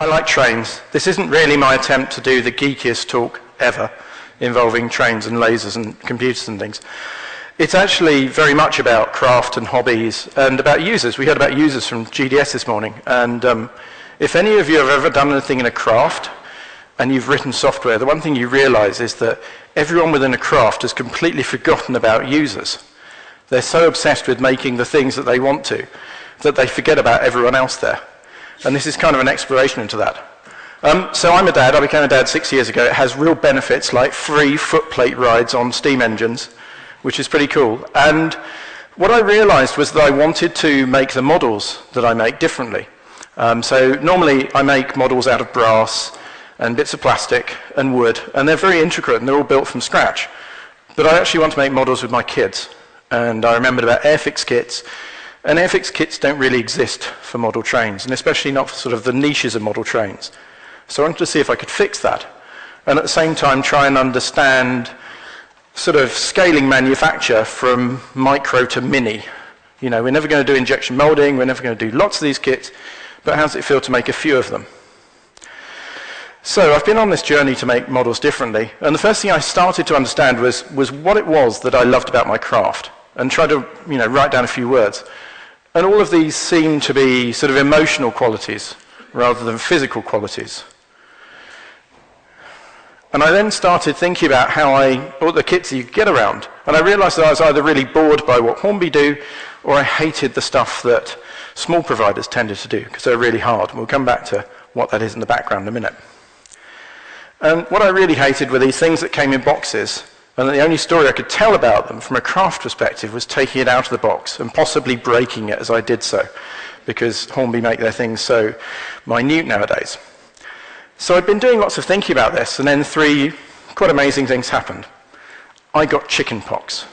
I like trains. This isn't really my attempt to do the geekiest talk ever involving trains and lasers and computers and things. It's actually very much about craft and hobbies and about users. We heard about users from GDS this morning. And if any of you have ever done anything in a craft and you've written software, the one thing you realize is that everyone within a craft has completely forgotten about users. They're so obsessed with making the things that they want to that they forget about everyone else there. And this is kind of an exploration into that. So I'm a dad. I became a dad 6 years ago. It has real benefits like free footplate rides on steam engines, which is pretty cool. And what I realized was that I wanted to make the models that I make differently. So normally I make models out of brass and bits of plastic and wood, and they're very intricate and they're all built from scratch. But I actually want to make models with my kids. And I remembered about airfix kits. And airfix kits don't really exist for model trains, and especially not for sort of the niches of model trains. So I wanted to see if I could fix that, and at the same time try and understand sort of scaling manufacture from micro to mini. You know, we're never going to do injection molding, we're never going to do lots of these kits, but how does it feel to make a few of them? So I've been on this journey to make models differently, and the first thing I started to understand was what it was that I loved about my craft, and try to, you know, write down a few words. And all of these seem to be sort of emotional qualities rather than physical qualities. And I then started thinking about all the kits that you could get around. And I realized that I was either really bored by what Hornby do, or I hated the stuff that small providers tended to do, because they're really hard. And we'll come back to what that is in the background in a minute. And what I really hated were these things that came in boxes, and the only story I could tell about them from a craft perspective was taking it out of the box and possibly breaking it as I did so, because Hornby make their things so minute nowadays. So I'd been doing lots of thinking about this, and then 3 quite amazing things happened. I got chickenpox.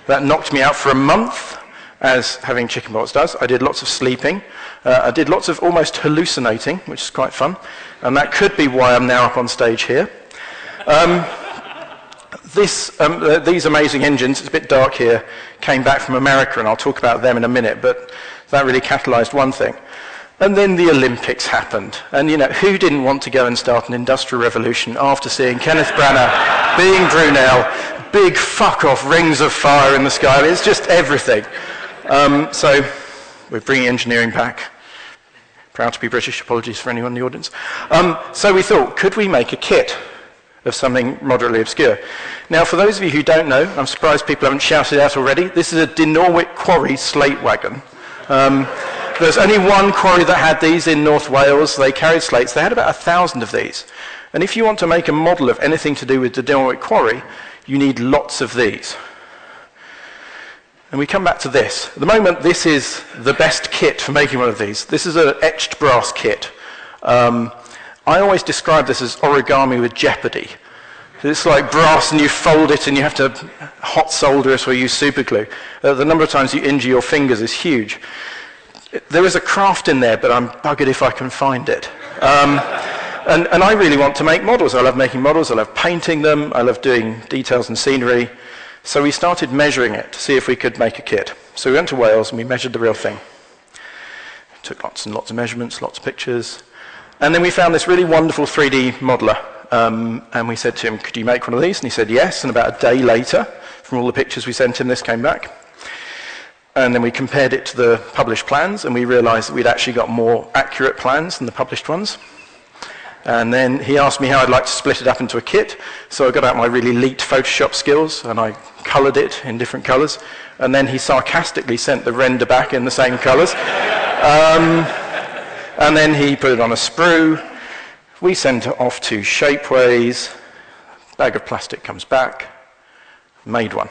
That knocked me out for a month, as having chickenpox does. I did lots of sleeping. I did lots of almost hallucinating, which is quite fun, and that could be why I'm now up on stage here. These amazing engines, it's a bit dark here, came back from America, and I'll talk about them in a minute, but that really catalyzed one thing. And then the Olympics happened. And, you know, who didn't want to go and start an industrial revolution after seeing Kenneth Branagh being Brunel, big fuck-off rings of fire in the sky? It's just everything. So we're bringing engineering back. Proud to be British. Apologies for anyone in the audience. So we thought, could we make a kit of something moderately obscure? Now, for those of you who don't know, I'm surprised people haven't shouted out already, this is a Dinorwic quarry slate wagon. There's only one quarry that had these in North Wales. They carried slates. They had about 1,000 of these. And if you want to make a model of anything to do with the Dinorwic quarry, you need lots of these. And we come back to this. At the moment, this is the best kit for making one of these. This is an etched brass kit. I always describe this as origami with jeopardy. It's like brass and you fold it and you have to hot solder it or use super glue. The number of times you injure your fingers is huge. There is a craft in there, but I'm buggered if I can find it. And I really want to make models. I love making models. I love painting them. I love doing details and scenery. So we started measuring it to see if we could make a kit. So we went to Wales and we measured the real thing. Took lots and lots of measurements, lots of pictures. And then we found this really wonderful 3D modeler. And we said to him, could you make one of these? And he said yes. And about a day later, from all the pictures we sent him, this came back. And then we compared it to the published plans, and we realized that we'd actually got more accurate plans than the published ones. And then he asked me how I'd like to split it up into a kit. So I got out my really elite Photoshop skills, and I colored it in different colors. And then he sarcastically sent the render back in the same colors. And then he put it on a sprue. We sent it off to Shapeways. Bag of plastic comes back. Made one.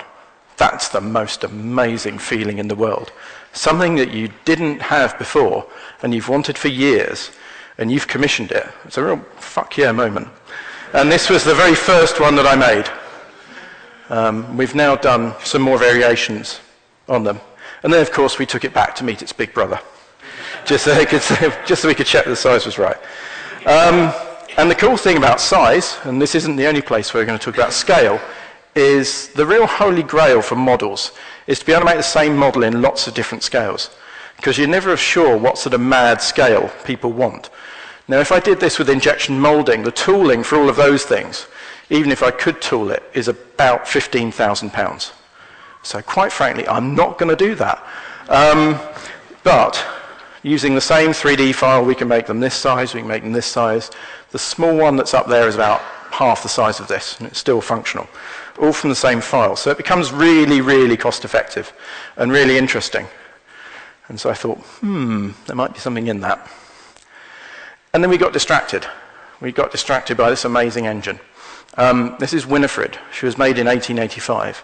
That's the most amazing feeling in the world. Something that you didn't have before, and you've wanted for years, and you've commissioned it. It's a real fuck yeah moment. And this was the very first one that I made. We've now done some more variations on them. And then, of course, we took it back to meet its big brother, just so we could check the size was right. And the cool thing about size, and this isn't the only place where we're going to talk about scale, is the real holy grail for models is to be able to make the same model in lots of different scales, because you're never sure what sort of mad scale people want. Now, if I did this with injection molding, the tooling for all of those things, even if I could tool it, is about £15,000. So quite frankly, I'm not going to do that. But using the same 3D file, we can make them this size, we can make them this size. The small one that's up there is about half the size of this, and it's still functional, all from the same file. So it becomes really, really cost effective and really interesting. And so I thought, there might be something in that. And then we got distracted. We got distracted by this amazing engine. This is Winifred. She was made in 1885.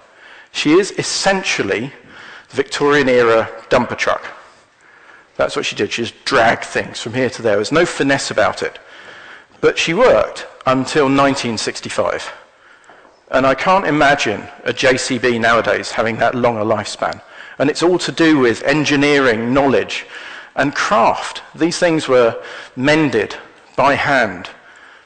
She is essentially the Victorian-era dumper truck. That's what she did. She just dragged things from here to there. There was no finesse about it. But she worked until 1965. And I can't imagine a JCB nowadays having that long a lifespan. And it's all to do with engineering, knowledge, and craft. These things were mended by hand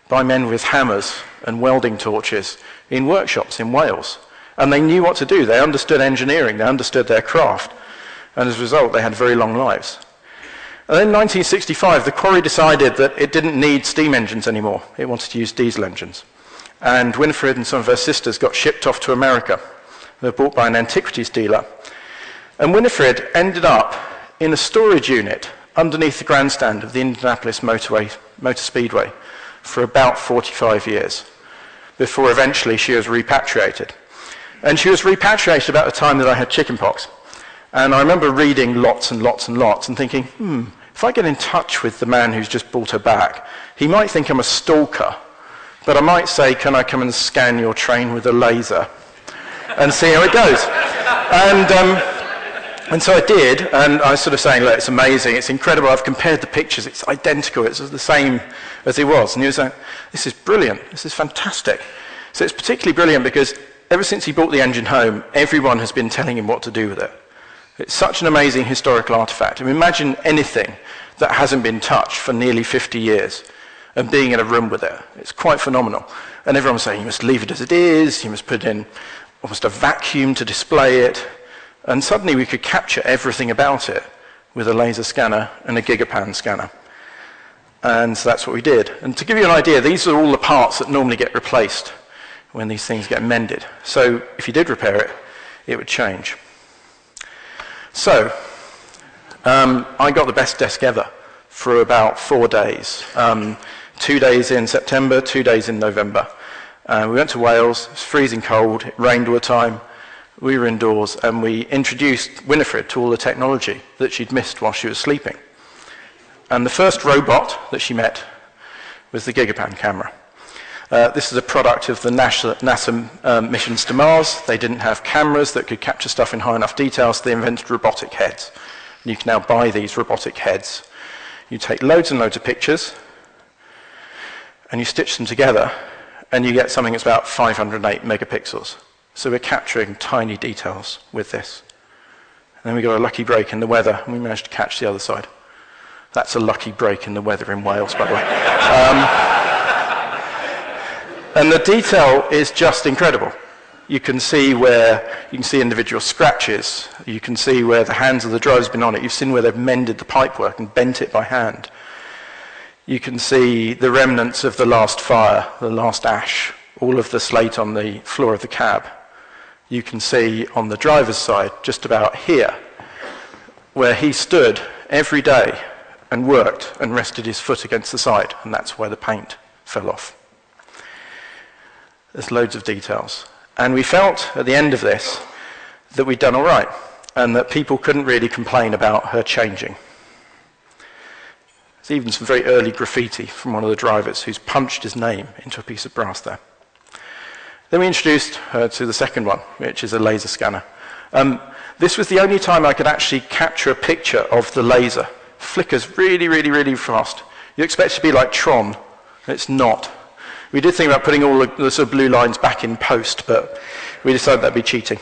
by men with hammers and welding torches in workshops in Wales. And they knew what to do. They understood engineering. They understood their craft. And as a result, they had very long lives. And then in 1965, the quarry decided that it didn't need steam engines anymore. It wanted to use diesel engines. And Winifred and some of her sisters got shipped off to America. They were bought by an antiquities dealer. And Winifred ended up in a storage unit underneath the grandstand of the Indianapolis Motor Speedway for about 45 years, before eventually she was repatriated. And she was repatriated about the time that I had chickenpox. And I remember reading lots and lots and lots and thinking, if I get in touch with the man who's just brought her back, he might think I'm a stalker, but I might say, can I come and scan your train with a laser and see how it goes? And so I did, and I was sort of saying, look, it's amazing, it's incredible, I've compared the pictures, it's identical, it's the same as it was. And he was like, this is brilliant, this is fantastic. So it's particularly brilliant because ever since he brought the engine home, everyone has been telling him what to do with it. It's such an amazing historical artifact. I mean, imagine anything that hasn't been touched for nearly 50 years and being in a room with it. It's quite phenomenal. And everyone's saying, you must leave it as it is, you must put in almost a vacuum to display it. And suddenly we could capture everything about it with a laser scanner and a gigapan scanner. And so that's what we did. And to give you an idea, these are all the parts that normally get replaced when these things get mended. So if you did repair it, it would change. So I got the best desk ever for about 4 days. 2 days in September, 2 days in November. We went to Wales, it was freezing cold, it rained all the time. We were indoors and we introduced Winifred to all the technology that she'd missed while she was sleeping. And the first robot that she met was the Gigapan camera. This is a product of the NASA missions to Mars. They didn't have cameras that could capture stuff in high enough detail, so they invented robotic heads. And you can now buy these robotic heads. You take loads and loads of pictures, and you stitch them together, and you get something that's about 508 megapixels. So we're capturing tiny details with this. And then we got a lucky break in the weather, and we managed to catch the other side. That's a lucky break in the weather in Wales, by the way. And the detail is just incredible. You can see individual scratches. You can see where the hands of the driver's been on it. You've seen where they've mended the pipework and bent it by hand. You can see the remnants of the last fire, the last ash, all of the slate on the floor of the cab. You can see on the driver's side, just about here, where he stood every day and worked and rested his foot against the side, and that's where the paint fell off. There's loads of details. And we felt at the end of this that we'd done all right and that people couldn't really complain about her changing. There's even some very early graffiti from one of the drivers who's punched his name into a piece of brass there. Then we introduced her to the second one, which is a laser scanner. This was the only time I could actually capture a picture of the laser. Flickers really, really, really fast. You expect it to be like Tron. It's not. We did think about putting all the sort of blue lines back in post, but we decided that'd be cheating.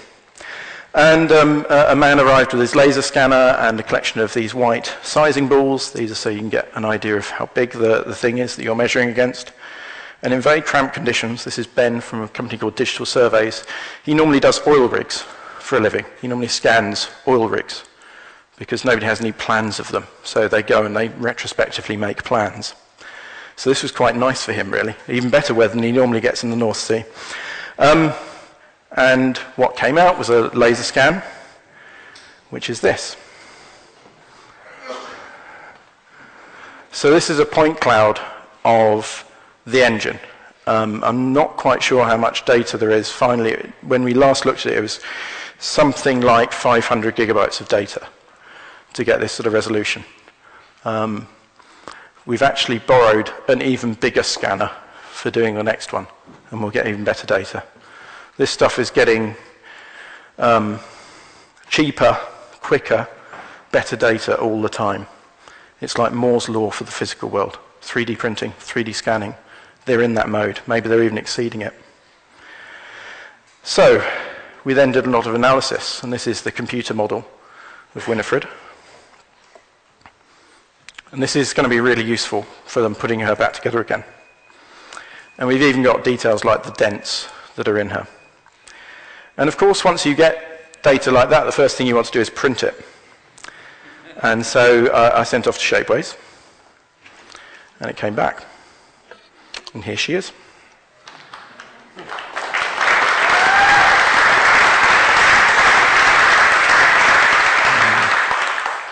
And a man arrived with his laser scanner and a collection of these white sizing balls. These are so you can get an idea of how big the thing is that you're measuring against. And in very cramped conditions, this is Ben from a company called Digital Surveys. He normally does oil rigs for a living. He normally scans oil rigs because nobody has any plans of them. So they go and they retrospectively make plans. So this was quite nice for him, really. Even better weather than he normally gets in the North Sea. And what came out was a laser scan, which is this. So this is a point cloud of the engine. I'm not quite sure how much data there is. Finally, when we last looked at it, it was something like 500 gigabytes of data to get this sort of resolution. We've actually borrowed an even bigger scanner for doing the next one, and we'll get even better data. This stuff is getting cheaper, quicker, better data all the time. It's like Moore's law for the physical world. 3D printing, 3D scanning. They're in that mode. Maybe they're even exceeding it. So we then did a lot of analysis, and this is the computer model of Winifred. And this is going to be really useful for them putting her back together again. And we've even got details like the dents that are in her. And of course, once you get data like that, the first thing you want to do is print it. And so I sent off to Shapeways, and it came back. And here she is.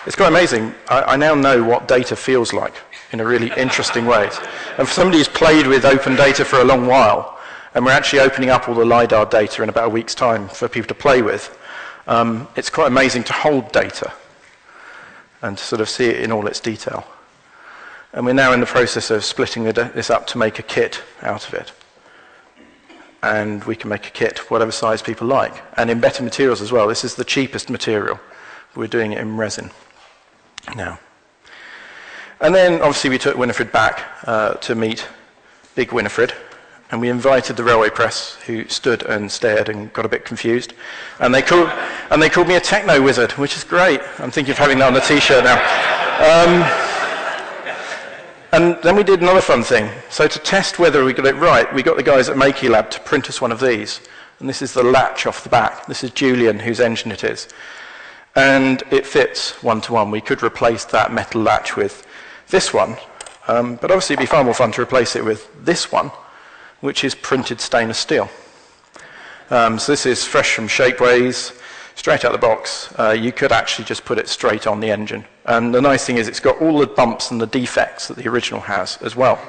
It's quite amazing. I now know what data feels like in a really interesting way. And for somebody who's played with open data for a long while, and we're actually opening up all the LiDAR data in about a week's time for people to play with, it's quite amazing to hold data and to sort of see it in all its detail. And we're now in the process of splitting this up to make a kit out of it. And we can make a kit whatever size people like, and in better materials as well. This is the cheapest material. We're doing it in resin now. And then obviously we took Winifred back to meet Big Winifred, and we invited the railway press, who stood and stared and got a bit confused. And they called me a techno wizard, which is great. I'm thinking of having that on a t-shirt now. And then we did another fun thing. So to test whether we got it right, we got the guys at Makey Lab to print us one of these. And this is the latch off the back. This is Julian, whose engine it is. And it fits one-to-one. We could replace that metal latch with this one. But obviously it'd be far more fun to replace it with this one, which is printed stainless steel. So this is fresh from Shapeways, straight out the box. You could actually just put it straight on the engine. And the nice thing is it's got all the bumps and the defects that the original has as well.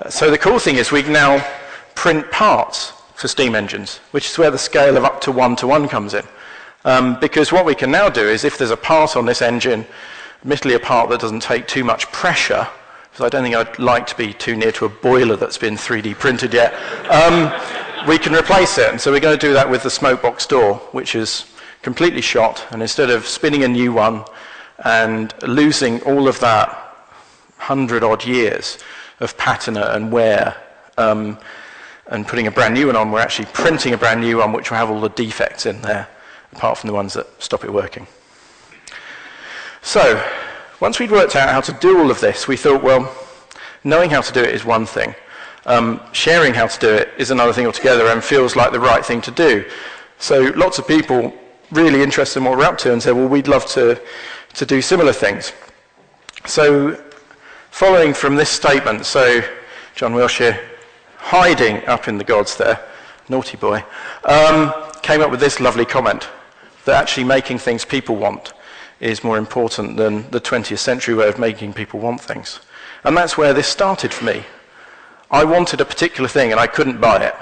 So the cool thing is we can now print parts for steam engines, which is where the scale of up to one-to-one comes in. Because what we can now do is if there's a part on this engine, admittedly a part that doesn't take too much pressure, because I don't think I'd like to be too near to a boiler that's been 3D printed yet, we can replace it. And so we're going to do that with the smoke box door, which is completely shot, and instead of spinning a new one and losing all of that 100-odd years of patina and wear and putting a brand new one on, we're actually printing a brand new one which will have all the defects in there, apart from the ones that stop it working. So, once we'd worked out how to do all of this, we thought, well, knowing how to do it is one thing. Sharing how to do it is another thing altogether and feels like the right thing to do. So lots of people really interested in what we're up to and said, well, we'd love to do similar things. So following from this statement, so John Wilshire, hiding up in the gods there, naughty boy, came up with this lovely comment, that actually making things people want is more important than the 20th century way of making people want things. And that's where this started for me. I wanted a particular thing and I couldn't buy it.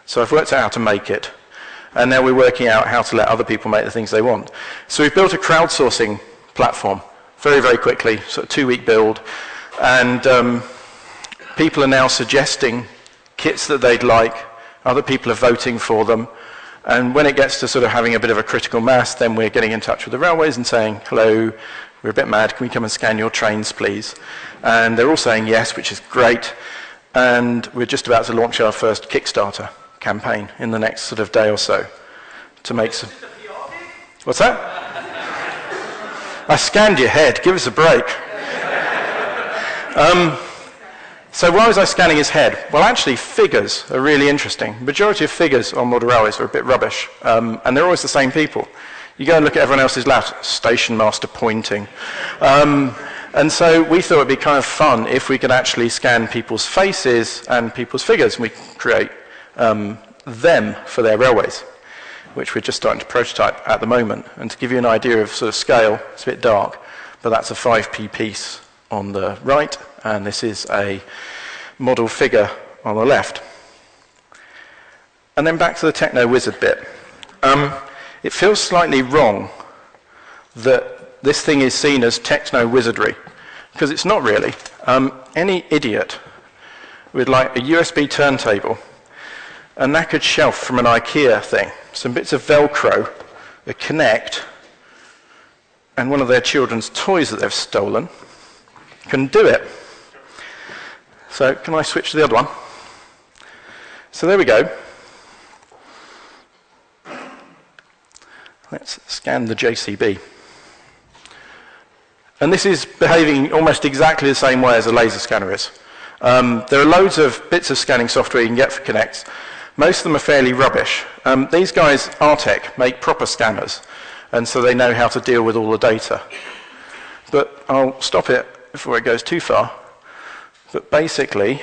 So I've worked out how to make it. And now we're working out how to let other people make the things they want. So we've built a crowdsourcing platform very, very quickly, sort of 2-week build. And people are now suggesting kits that they'd like. Other people are voting for them. And when it gets to sort of having a bit of a critical mass, then we're getting in touch with the railways and saying, hello, we're a bit mad, can we come and scan your trains, please? And they're all saying yes, which is great. And we're just about to launch our first Kickstarter campaign in the next sort of day or so to make some... What's that? I scanned your head, give us a break. So why was I scanning his head? Well, actually, figures are really interesting. The majority of figures on model railways are a bit rubbish, and they're always the same people. You go and look at everyone else's lap, station master pointing. And so we thought it'd be kind of fun if we could actually scan people's faces and people's figures, and we could create them for their railways, which we're just starting to prototype at the moment. And to give you an idea of sort of scale, it's a bit dark, but that's a 5p piece on the right, and this is a model figure on the left. And then back to the techno wizard bit. It feels slightly wrong that this thing is seen as techno wizardry, because it's not really. Any idiot with like a USB turntable, a knackered shelf from an IKEA thing, some bits of Velcro, a Kinect, and one of their children's toys that they've stolen can do it. So can I switch to the other one? So there we go. Let's scan the JCB. And this is behaving almost exactly the same way as a laser scanner is. There are loads of bits of scanning software you can get for Kinects. Most of them are fairly rubbish. These guys, Artec, make proper scanners, and so they know how to deal with all the data. But I'll stop it before it goes too far. But basically,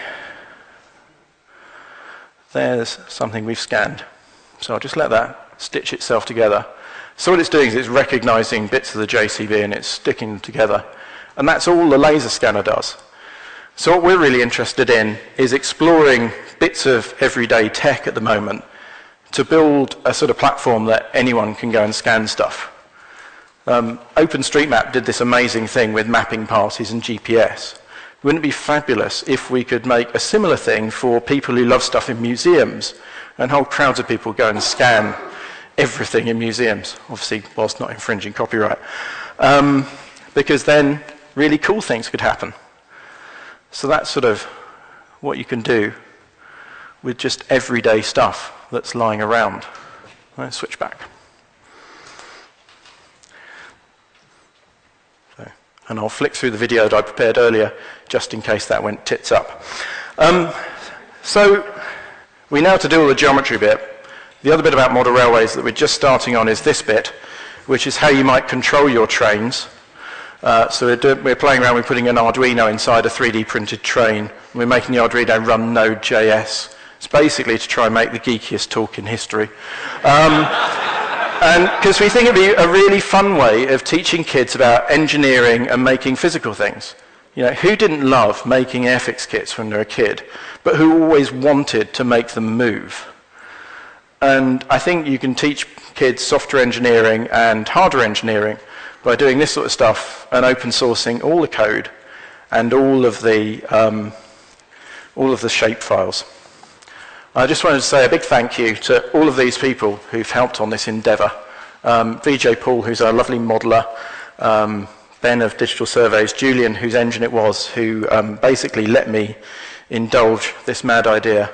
there's something we've scanned. So I'll just let that stitch itself together. So what it's doing is it's recognizing bits of the JCB and it's sticking them together. And that's all the laser scanner does. So what we're really interested in is exploring bits of everyday tech at the moment to build a sort of platform that anyone can go and scan stuff. OpenStreetMap did this amazing thing with mapping parties and GPS. Wouldn't it be fabulous if we could make a similar thing for people who love stuff in museums and whole crowds of people go and scan everything in museums, obviously whilst not infringing copyright, because then really cool things could happen. So that's sort of what you can do with just everyday stuff that's lying around. Let's switch back. So, and I'll flick through the video that I prepared earlier, just in case that went tits up. So we now to do all the geometry bit. The other bit about model railways that we're just starting on is this bit, which is how you might control your trains. So we're playing around with putting an Arduino inside a 3D printed train. We're making the Arduino run Node.js. It's basically to try and make the geekiest talk in history. And because we think it'd be a really fun way of teaching kids about engineering and making physical things. You know, who didn't love making Airfix kits when they were a kid, but who always wanted to make them move? And I think you can teach kids software engineering and hardware engineering by doing this sort of stuff and open sourcing all the code and all of the shape files. I just wanted to say a big thank you to all of these people who've helped on this endeavour. VJ Paul, who's our lovely modeller, Ben of Digital Surveys, Julian, whose engine it was, who basically let me indulge this mad idea.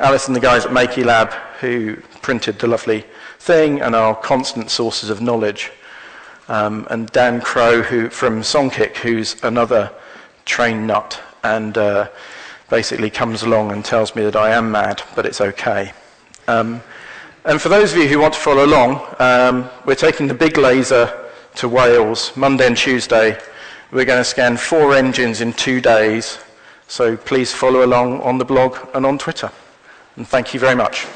Alice and the guys at Makey Lab, who printed the lovely thing and are constant sources of knowledge. And Dan Crow, who from Songkick, who's another train nut and basically comes along and tells me that I am mad, but it's okay. And for those of you who want to follow along, we're taking the big laser to Wales Monday and Tuesday. We're going to scan 4 engines in 2 days. So please follow along on the blog and on Twitter. And thank you very much.